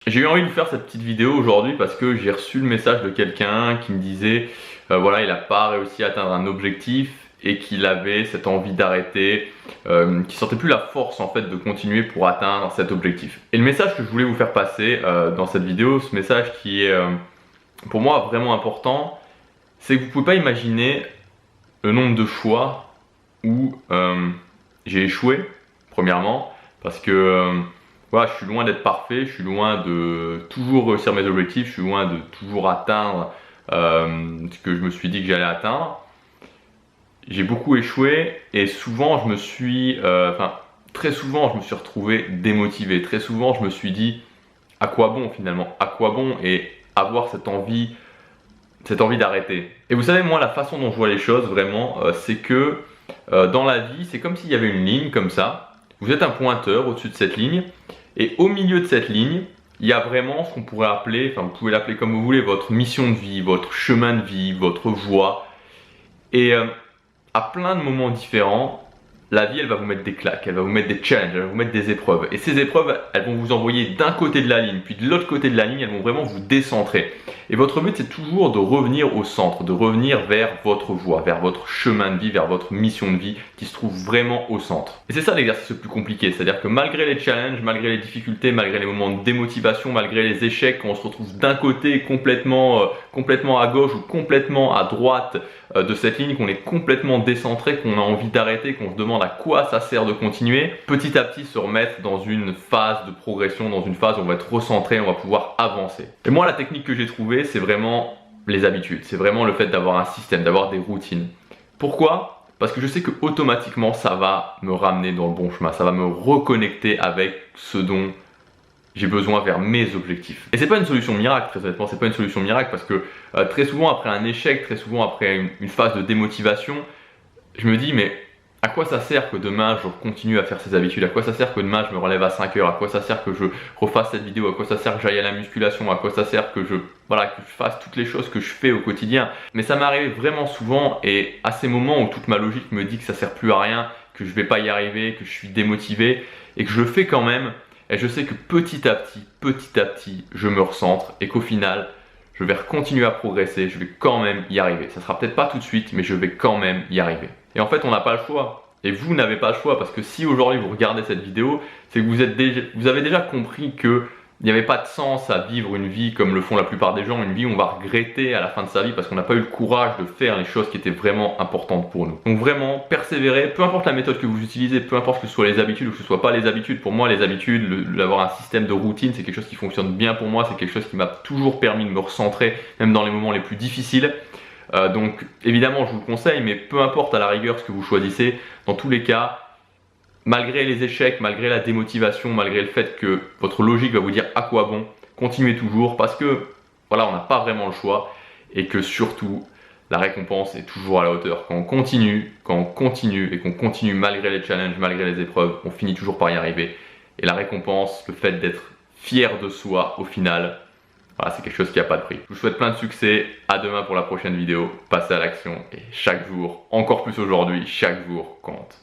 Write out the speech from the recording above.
J'ai eu envie de vous faire cette petite vidéo aujourd'hui parce que j'ai reçu le message de quelqu'un qui me disait voilà, il n'a pas réussi à atteindre un objectif et qu'il avait cette envie d'arrêter, qu'il sentait plus la force en fait de continuer pour atteindre cet objectif. Et le message que je voulais vous faire passer dans cette vidéo, ce message qui est pour moi vraiment important, c'est que vous ne pouvez pas imaginer le nombre de fois où j'ai échoué, premièrement, parce que voilà, je suis loin d'être parfait, je suis loin de toujours réussir mes objectifs, je suis loin de toujours atteindre ce que je me suis dit que j'allais atteindre. J'ai beaucoup échoué et souvent très souvent je me suis retrouvé démotivé, très souvent je me suis dit à quoi bon finalement, à quoi bon et avoir cette envie d'arrêter. Et vous savez, moi, la façon dont je vois les choses vraiment, c'est que dans la vie, c'est comme s'il y avait une ligne comme ça. Vous êtes un pointeur au-dessus de cette ligne, et au milieu de cette ligne, il y a vraiment ce qu'on pourrait appeler, enfin vous pouvez l'appeler comme vous voulez, votre mission de vie, votre chemin de vie, votre voie. Et à plein de moments différents, la vie elle va vous mettre des claques, elle va vous mettre des challenges, elle va vous mettre des épreuves. Et ces épreuves, elles vont vous envoyer d'un côté de la ligne, puis de l'autre côté de la ligne, elles vont vraiment vous décentrer. Et votre but c'est toujours de revenir au centre, de revenir vers votre voie, vers votre chemin de vie, vers votre mission de vie qui se trouve vraiment au centre. Et c'est ça l'exercice le plus compliqué, c'est-à-dire que malgré les challenges, malgré les difficultés, malgré les moments de démotivation, malgré les échecs, quand on se retrouve d'un côté complètement à gauche ou complètement à droite de cette ligne, qu'on est complètement décentré, qu'on a envie d'arrêter, qu'on se demande à quoi ça sert de continuer, petit à petit se remettre dans une phase de progression, dans une phase où on va être recentré, on va pouvoir avancer. Et moi la technique que j'ai trouvée, c'est vraiment les habitudes, c'est vraiment le fait d'avoir un système, d'avoir des routines. Pourquoi ? Parce que je sais que automatiquement ça va me ramener dans le bon chemin, ça va me reconnecter avec ce dont j'ai besoin vers mes objectifs. Et c'est pas une solution miracle, très honnêtement, c'est pas une solution miracle parce que très souvent après un échec, très souvent après une phase de démotivation, je me dis mais à quoi ça sert que demain je continue à faire ces habitudes? À quoi ça sert que demain je me relève à 5 heures? À quoi ça sert que je refasse cette vidéo? À quoi ça sert que j'aille à la musculation? À quoi ça sert que je fasse toutes les choses que je fais au quotidien? Mais ça m'est arrivé vraiment souvent et à ces moments où toute ma logique me dit que ça sert plus à rien, que je vais pas y arriver, que je suis démotivé et que je le fais quand même. Et je sais que petit à petit, je me recentre et qu'au final, je vais continuer à progresser, je vais quand même y arriver. Ça sera peut-être pas tout de suite, mais je vais quand même y arriver. Et en fait, on n'a pas le choix. Et vous n'avez pas le choix parce que si aujourd'hui vous regardez cette vidéo, c'est que vous avez déjà compris que il n'y avait pas de sens à vivre une vie comme le font la plupart des gens, une vie où on va regretter à la fin de sa vie parce qu'on n'a pas eu le courage de faire les choses qui étaient vraiment importantes pour nous. Donc vraiment, persévérer, peu importe la méthode que vous utilisez, peu importe que ce soit les habitudes ou que ce soit pas les habitudes. Pour moi, les habitudes, d'avoir un système de routine, c'est quelque chose qui fonctionne bien pour moi, c'est quelque chose qui m'a toujours permis de me recentrer, même dans les moments les plus difficiles. Donc évidemment, je vous le conseille, mais peu importe à la rigueur ce que vous choisissez, dans tous les cas, malgré les échecs, malgré la démotivation, malgré le fait que votre logique va vous dire à quoi bon, continuez toujours parce que voilà, on n'a pas vraiment le choix et que surtout la récompense est toujours à la hauteur. Quand on continue et qu'on continue malgré les challenges, malgré les épreuves, on finit toujours par y arriver. Et la récompense, le fait d'être fier de soi au final, voilà, c'est quelque chose qui n'a pas de prix. Je vous souhaite plein de succès, à demain pour la prochaine vidéo, passez à l'action et chaque jour, encore plus aujourd'hui, chaque jour compte.